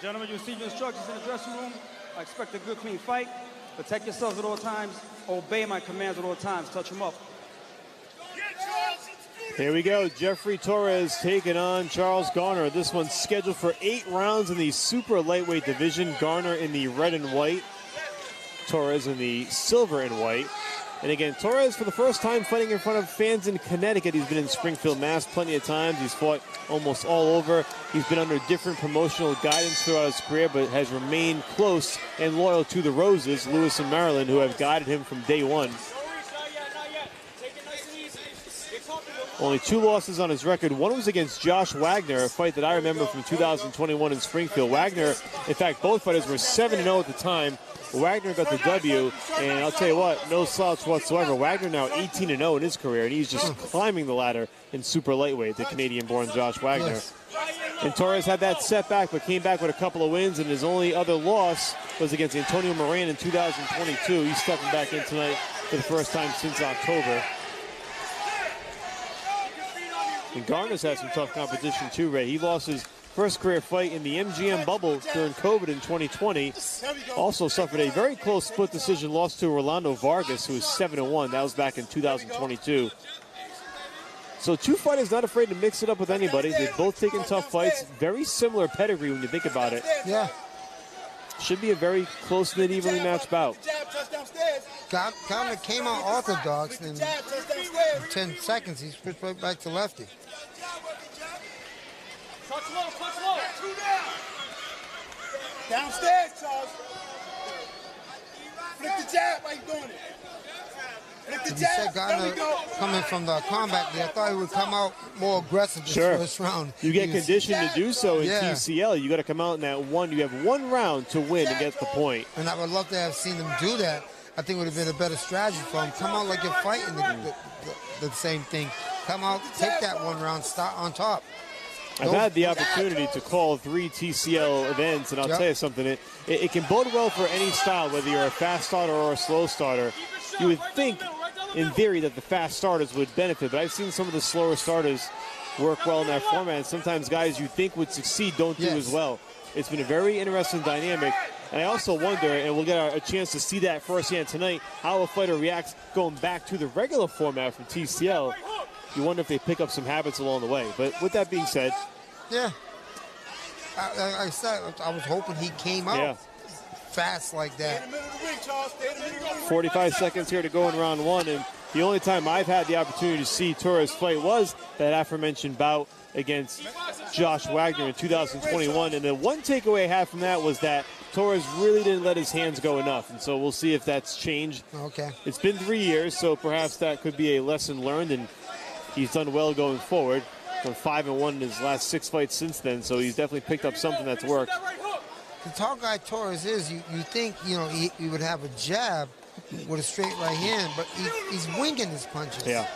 Gentlemen, you receive your instructions in the dressing room. I expect a good, clean fight. Protect yourselves at all times. Obey my commands at all times. Touch them up. Here we go. Jeffrey Torres taking on Charles Garner. This one's scheduled for 8 rounds in the super lightweight division. Garner in the red and white. Torres in the silver and white. And again, Torres, for the first time, fighting in front of fans in Connecticut. He's been in Springfield, Mass. plenty of times. He's fought almost all over. He's been under different promotional guidance throughout his career, but has remained close and loyal to the Roses, Lewis and Maryland, who have guided him from day one. Only 2 losses on his record. One was against Josh Wagner, a fight that I remember from 2021 in Springfield. Wagner, in fact, both fighters were 7-0 at the time. Wagner got the W, and I'll tell you what, no slouch whatsoever. Wagner now 18-0 in his career, and he's just climbing the ladder in super lightweight, the Canadian-born Josh Wagner. Yes. And Torres had that setback, but came back with a couple of wins, and his only other loss was against Antonio Moran in 2022. He's stepping back in tonight for the first time since October. And Garner's had some tough competition too, Ray. He lost his first career fight in the MGM bubble during COVID in 2020. Also suffered a very close split decision loss to Rolando Vargas, who was 7-1. That was back in 2022. So 2 fighters not afraid to mix it up with anybody. They've both taken tough fights. Very similar pedigree when you think about it. Yeah. Should be a very close-knit, evenly matched bout. Garner came out orthodox, and in 10 seconds, he switched right back to lefty. Touch low. 2 down. Downstairs, Charles. Flick the jab. How you doing it? Flick the You jab. said Garner coming from the combat there, I thought he would come out more aggressive this first round. You get conditioned to do so in Yeah. TCL. You got to come out in that one. You have 1 round to win and get the point. And I would love to have seen him do that. I think it would have been a better strategy for him. Come out like you're fighting the same thing. Come out, take that 1 round, start on top. I've had the opportunity to call 3 TCL events, and I'll tell you something. It can bode well for any style, whether you're a fast starter or a slow starter. You would think, in theory, that the fast starters would benefit, but I've seen some of the slower starters work well in that format, and sometimes guys you think would succeed don't do as well. It's been a very interesting dynamic, and I also wonder, and we'll get a chance to see that firsthand tonight, how a fighter reacts going back to the regular format from TCL. You wonder if they pick up some habits along the way. But with that being said, yeah, I said I was hoping he came out fast like that. 45 seconds here to go in round 1, and the only time I've had the opportunity to see Torres fight was that aforementioned bout against Josh Wagner in 2021. And the one takeaway I had from that was that Torres really didn't let his hands go enough, and so we'll see if that's changed. Okay. It's been 3 years, so perhaps that could be a lesson learned, and he's done well going forward. From 5-1 in his last 6 fights since then, so he's definitely picked up something that's worked. The tall guy Torres is, you think, he would have a jab with a straight right hand, but he's winging his punches. Yeah.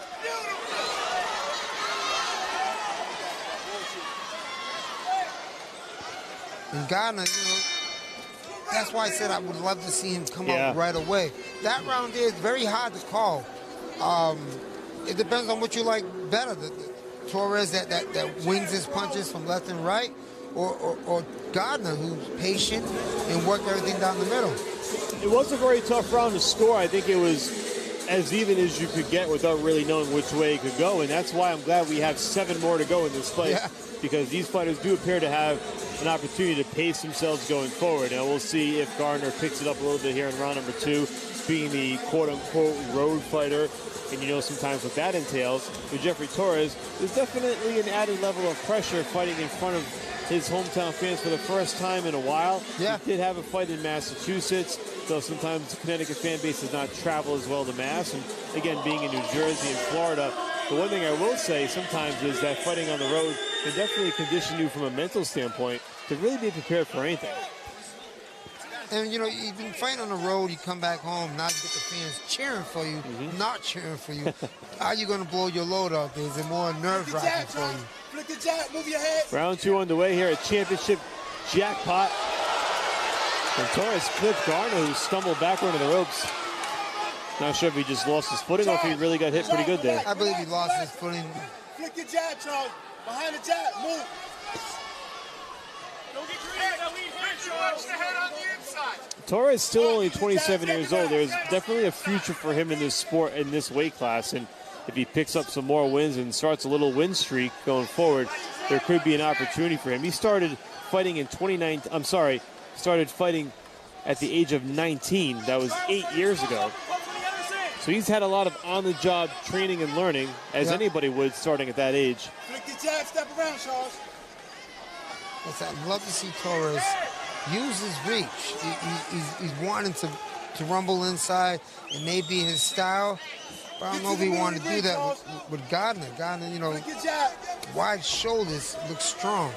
And Garner, that's why I said I would love to see him come out right away. That round there is very hard to call. It depends on what you like better. Torres that wings his punches from left and right, or Garner, who's patient and worked everything down the middle. It was a very tough round to score. I think it was as even as you could get without really knowing which way it could go, and that's why I'm glad we have 7 more to go in this fight, because these fighters do appear to have an opportunity to pace themselves going forward. Now we'll see if Garner picks it up a little bit here in round number 2, being the quote-unquote road fighter. And you know sometimes what that entails. With Jeffrey Torres, there's definitely an added level of pressure fighting in front of his hometown fans for the first time in a while. Yeah. He did have a fight in Massachusetts, though sometimes the Connecticut fan base does not travel as well to Mass. And again, being in New Jersey and Florida, the one thing I will say sometimes is that fighting on the road can definitely condition you from a mental standpoint to really be prepared for anything. And, you've been fighting on the road, you come back home, now you get the fans cheering for you, not cheering for you. How are you going to blow your load out there? Is it more nerve-wracking for you? Flick the jab, move your head. Round 2 underway here at Championship Jackpot. And Torres flipped Garner, who stumbled backward into the ropes. Not sure if he just lost his footing or if he really got hit pretty good there. I believe he lost his footing. Flick your jab, Charles. Behind the jab, move. Don't get creative. Torres is still only 27 years old. There's definitely a future for him in this sport, in this weight class. And if he picks up some more wins and starts a little win streak going forward, there could be an opportunity for him. He started fighting in 2019. I'm sorry, started fighting at the age of 19. That was 8 years ago. So he's had a lot of on-the-job training and learning, as anybody would starting at that age. Flick the jab, step around, Charles. Yes, I'd love to see Torres use his reach. He's wanting to rumble inside. It may be his style, but I don't know if he wanted to do that with Garner. Garner, you know, wide shoulders, looks strong.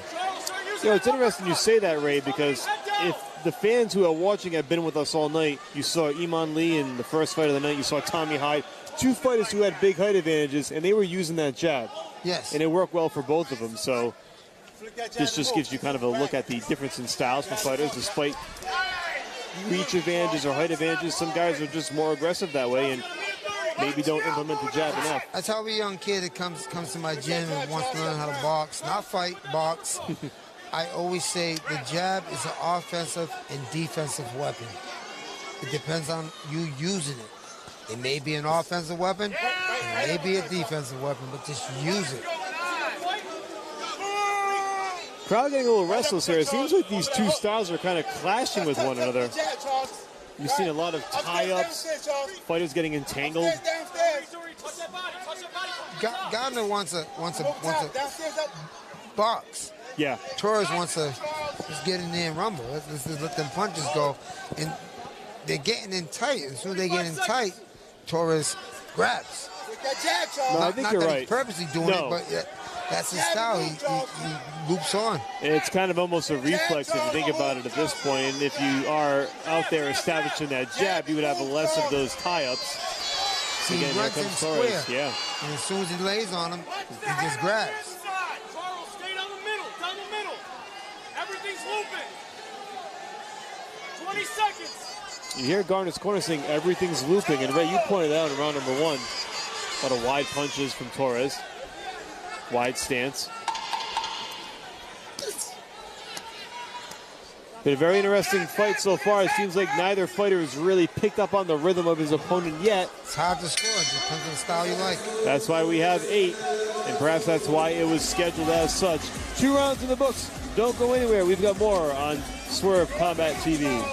You know, it's interesting you say that, Ray, because if the fans who are watching have been with us all night, you saw Iman Lee in the first fight of the night, you saw Tommy Hyde, two fighters who had big height advantages, and they were using that jab. Yes. And it worked well for both of them, so this just gives you kind of a look at the difference in styles for fighters. Despite reach advantages or height advantages, some guys are just more aggressive that way and maybe don't implement the jab enough. I tell every young kid that comes to my gym and wants to learn how to box, not fight, box. I always say the jab is an offensive and defensive weapon. It depends on you using it. It may be an offensive weapon, it may be a defensive weapon, but just use it. Crowd getting a little restless here. It seems like these two styles are kind of clashing with one another. You've seen a lot of tie-ups, fighters getting entangled. Garner wants a box. Yeah. Torres wants to just get in there and rumble. Let's just let them punches go. And they're getting in tight. As soon as they get in tight, Torres grabs. No, I think not you're that right. He's purposely doing it, but that's his style. He loops on. It's kind of almost a reflex if you think about it at this point. And if you are out there establishing that jab, you would have less of those tie-ups. See, Again, he runs here in comes Torres. square. Yeah. And as soon as he lays on him, he just grabs. Everything's looping. 20 seconds. You hear Garner's corner saying everything's looping, and Ray, you pointed out in round number one, a lot of wide punches from Torres, wide stance. Been a very interesting fight so far. It seems like neither fighter has really picked up on the rhythm of his opponent yet. It's hard to score. It depends on the style you like. That's why we have 8, and perhaps that's why it was scheduled as such. 2 rounds in the books. Don't go anywhere. We've got more on Swerve Combat TV.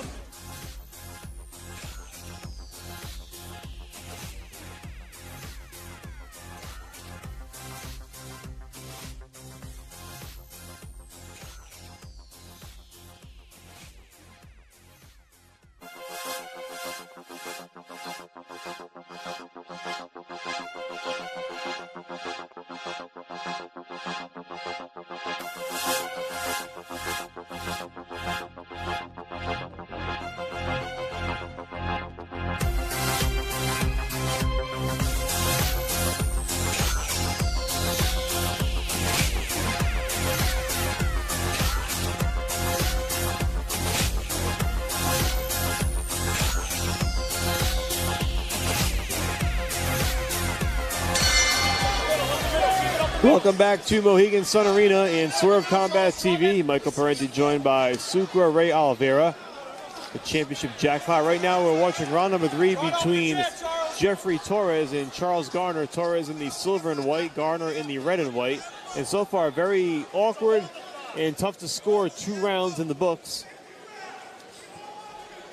Welcome back to Mohegan Sun Arena and Swerve Combat TV. Michael Parenti joined by Sucre Ray Oliveira. The championship jackpot. Right now we're watching round number 3 between Jeffrey Torres and Charles Garner. Torres in the silver and white, Garner in the red and white. And so far very awkward and tough to score 2 rounds in the books.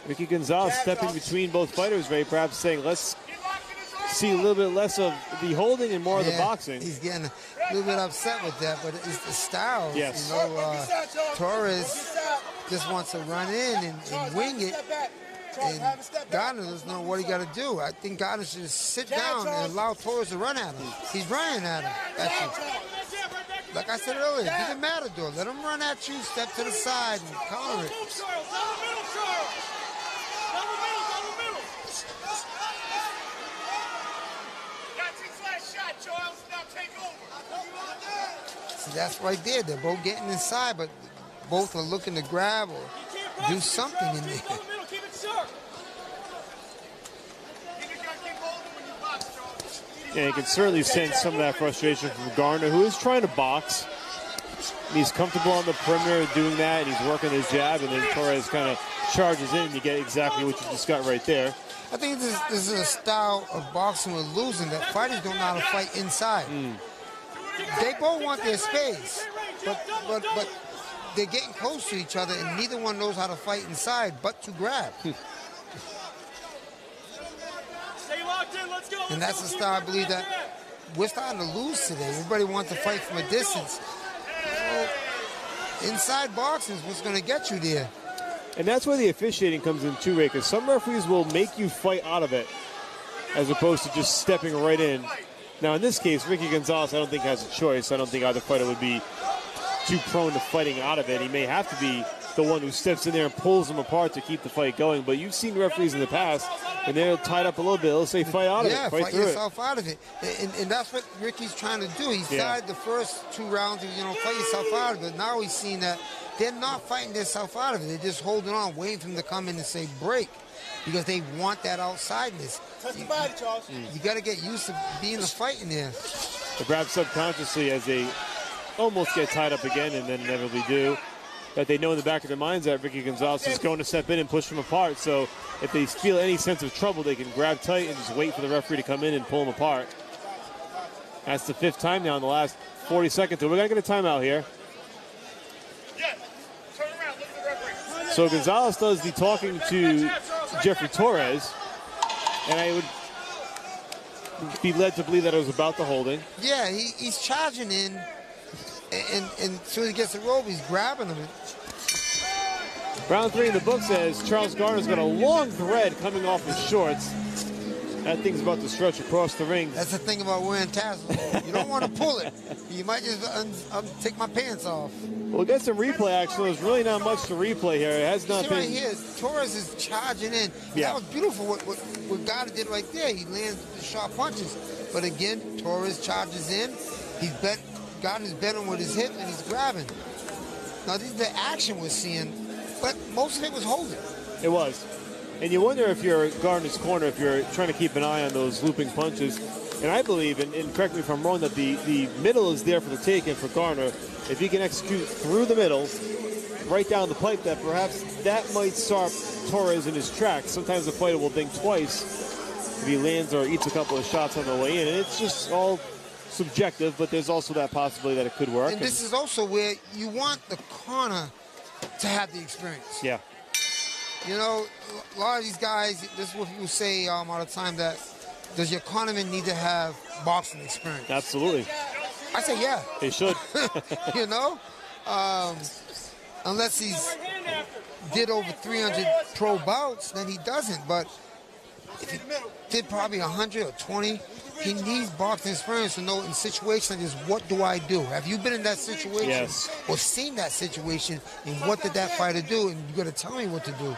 Ricky Gonzalez stepping between both fighters, Ray, perhaps saying let's see a little bit less of the holding and more of the boxing. He's getting a little bit upset with that, but it's the style. Yes. You know, Torres just wants to run in and wing it, and Garner doesn't know what he got to do. I think Garner should just sit down and allow Torres to run at him. He's running at him. Like I said earlier, it doesn't matter, though. Let him run at you, step to the side, and counter it. See, that's right there. They're both getting inside, but both are looking to grab or do something in there. Yeah, you can certainly sense some of that frustration from Garner, who is trying to box. And he's comfortable on the perimeter doing that, and he's working his jab, and then Torres kind of charges in, and you get exactly what you just got right there. I think this is a style of boxing we're losing, that fighters don't know how to fight inside. They both want their space, but they're getting close to each other, and neither one knows how to fight inside but to grab. And that's the style I believe that we're starting to lose today. Everybody wants to fight from a distance. So inside boxing is what's going to get you there. And that's where the officiating comes in too, Ray, because some referees will make you fight out of it as opposed to just stepping right in. Now, in this case, Ricky Gonzalez, I don't think has a choice. I don't think either fighter would be too prone to fighting out of it. He may have to be the one who steps in there and pulls them apart to keep the fight going. But you've seen referees in the past, and they're tied up a little bit. They'll say fight out of it. Yeah, fight yourself out of it. And that's what Ricky's trying to do. He started the first 2 rounds, fight yourself out of it. Now he's seen that they're not fighting themselves out of it. They're just holding on, waiting for him to come in and say break, because they want that outsideness. Touch the body, Charles. You got to get used to being a fight in there. They grab subconsciously as they almost get tied up again and then inevitably do. But they know in the back of their minds that Ricky Gonzalez is going to step in and push them apart. So if they feel any sense of trouble, they can grab tight and just wait for the referee to come in and pull them apart. That's the 5th time now in the last 40 seconds. So we're going to get a timeout here. So Gonzalez does the talking to Jeffrey Torres, and I would be led to believe that it was about the holding. Yeah, he's charging in, and as soon as he gets the rope, he's grabbing him. Round 3 in the book says Charles Garner's got a long thread coming off his shorts. That thing's about to stretch across the ring. That's the thing about wearing tassels. You don't want to pull it. You might just take my pants off. We'll get some replay action. There's really not much to replay here. It has not been. Right here, Torres is charging in. Yeah. That was beautiful what Garner did right there. He lands the sharp punches. But again, Torres charges in. Garner's bent with his hip and he's grabbing. Now, this is the action we're seeing, but most of it was holding. It was. And you wonder if you're Garner's corner, if you're trying to keep an eye on those looping punches. And I believe, and correct me if I'm wrong, that the middle is there for the taking for Garner. If he can execute through the middle, right down the pipe, that perhaps that might stop Torres in his tracks. Sometimes the fighter will think twice if he lands or eats a couple of shots on the way in. And it's just all subjective, but there's also that possibility that it could work. And this is also where you want the corner to have the experience. Yeah. You know, a lot of these guys, this is what people say all the time, that does your cornerman need to have boxing experience? Absolutely. I say yeah. They should. You know? Unless he's did over 300 pro bouts, then he doesn't. But if he did probably 100 or 20, he needs boxing experience to know in situations like this, what do I do? Have you been in that situation? Yes. Or seen that situation, and what did that fighter do? And you got to tell me what to do.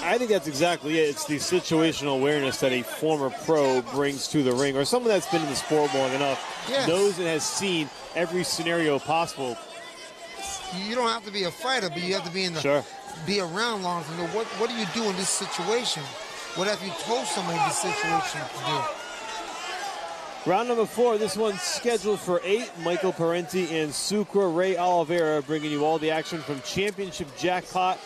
I think that's exactly it. It's the situational awareness that a former pro brings to the ring, or someone that's been in the sport long enough, knows and has seen every scenario possible. You don't have to be a fighter, but you have to be in the be around long to know what do you do in this situation? What have you told somebody this situation to do? Round number 4, this one's scheduled for 8. Michael Parenti and Sucre Ray Oliveira bringing you all the action from Championship Jackpot,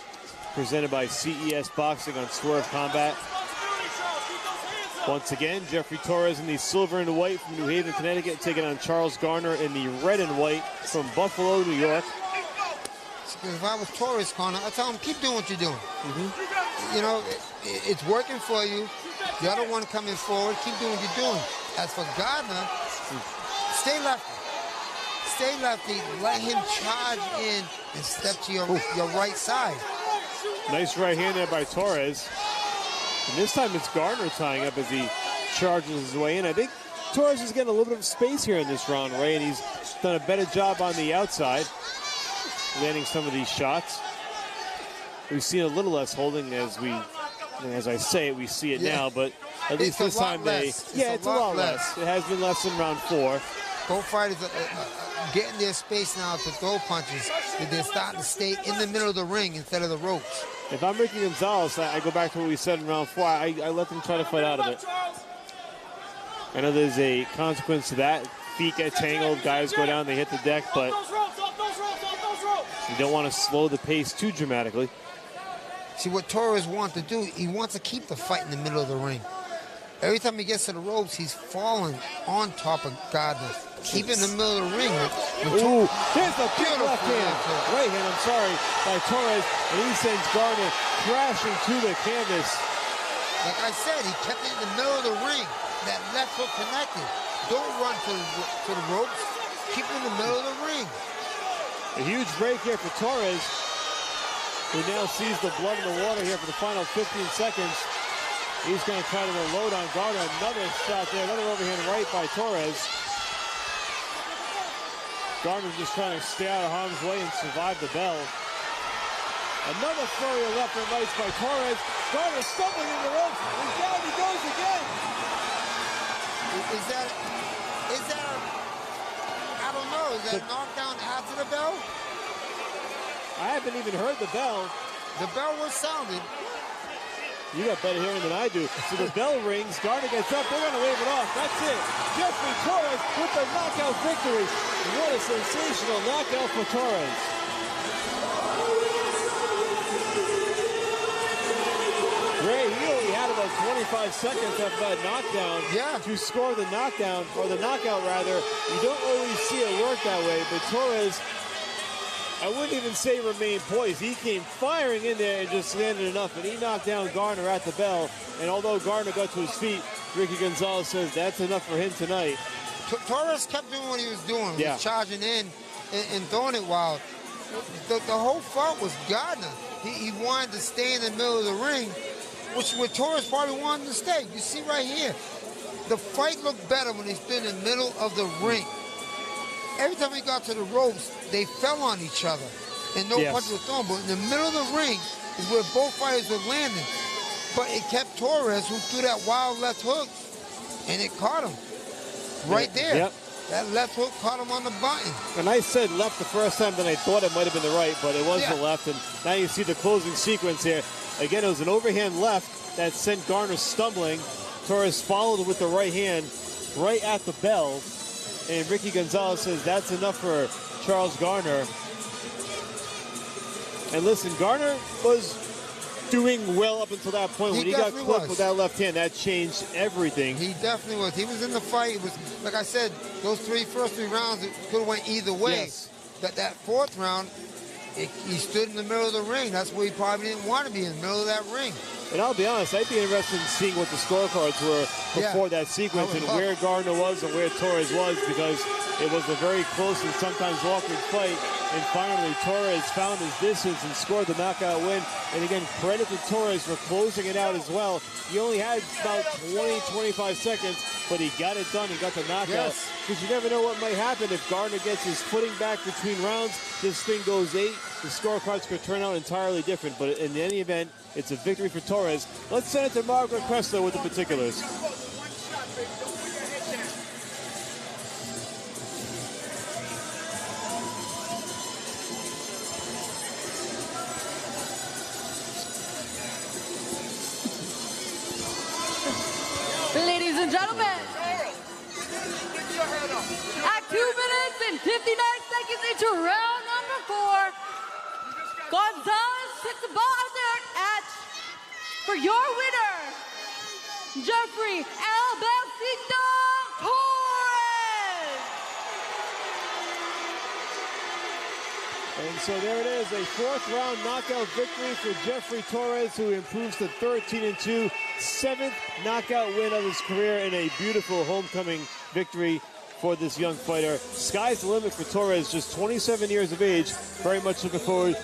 presented by CES Boxing on Swerve Combat. Once again, Jeffrey Torres in the silver and white from New Haven, Connecticut, taking on Charles Garner in the red and white from Buffalo, New York. If I was Torres' corner, I'd tell him, keep doing what you're doing. You know, it's working for you. The other one coming forward, keep doing what you're doing. As for Garner, stay lefty. Stay lefty. Let him charge in and step to your right side. Nice right hand there by Torres. And this time it's Garner tying up as he charges his way in. I think Torres is getting a little bit of space here in this round, Ray, and he's done a better job on the outside, landing some of these shots. We've seen a little less holding as I say it, we see it now, but at least this time it's a lot less. It has been less than round 4. Both fighters are getting their space now to throw punches. They're starting to stay in the middle of the ring instead of the ropes. If I'm Ricky Gonzalez, I go back to what we said in round 4. I let them try to fight out of it. I know there's a consequence to that. Feet get tangled, guys go down, they hit the deck, but You don't want to slow the pace too dramatically. See, what Torres wants to do, he wants to keep the fight in the middle of the ring. Every time he gets to the ropes, he's falling on top of Garner. Keep in the middle of the ring. Ooh, there's a big left hand. Right hand, I'm sorry, by Torres, and he sends Garner crashing to the canvas. Like I said, he kept it in the middle of the ring. That left hook connected. Don't run to the ropes. Keep it in the middle of the ring. A huge break here for Torres, who now sees the blood in the water here for the final 15 seconds. He's going to try to reload on Garner. Another shot there, another overhand right by Torres. Garner's just trying to stay out of harm's way and survive the bell. Another flurry of left and rights by Torres. Garner stumbling in the ropes, and down he goes again. Is that I don't know, is that a knockdown after the bell? I haven't even heard the bell. The bell was sounded. You got better hearing than I do. So the bell rings, Garner gets up, they're going to wave it off. That's it. Jeffrey Torres with the knockout victory. What a sensational knockout for Torres. Ray, he only had about 25 seconds after that knockdown to score the knockdown, or the knockout rather. You don't always see it work that way, but Torres, I wouldn't even say remain poised. He came firing in there and just landed enough, and he knocked down Garner at the bell. And although Garner got to his feet, Ricky Gonzalez says that's enough for him tonight. Torres kept doing what he was doing. He was charging in and throwing it wild. The whole fault was Garner. He wanted to stay in the middle of the ring, which where Torres probably wanted to stay. You see right here, the fight looked better when he stood in the middle of the ring. Every time he got to the ropes, they fell on each other, and no punch was thrown. But in the middle of the ring is where both fighters were landing. But it kept Torres, who threw that wild left hook, and it caught him right there. Yep. That left hook caught him on the button. And I said left the first time, then I thought it might have been the right, but it was the left. And now you see the closing sequence here. Again, it was an overhand left that sent Garner stumbling. Torres followed with the right hand right at the bell. And Ricky Gonzalez says that's enough for Charles Garner. And listen, Garner was doing well up until that point. When he got clipped with that left hand, that changed everything. He definitely was. He was in the fight. It was, like I said, those first three rounds, it could have went either way. Yes. That fourth round, he stood in the middle of the ring. That's where he probably didn't want to be, in the middle of that ring. And I'll be honest, I'd be interested in seeing what the scorecards were before that sequence and where Garner was and where Torres was, because it was a very close and sometimes awkward fight. And finally, Torres found his distance and scored the knockout win. And again, credit to Torres for closing it out as well. He only had about 20, 25 seconds, but he got it done. He got the knockout. Because you never know what might happen if Garner gets his footing back between rounds. This thing goes 8. The scorecards could turn out entirely different. But in any event, it's a victory for Torres. Let's send it to Margaret Cressler with the particulars. Ladies and gentlemen, at 2 minutes and 59 seconds into round number 4, Gonzalez hits the ball out there for your winner, Jeffrey El Belcito Torres. And so there it is, a 4th round knockout victory for Jeffrey Torres, who improves to 13-2, 7th knockout win of his career, and a beautiful homecoming victory for this young fighter. Sky's the limit for Torres, just 27 years of age. Very much looking forward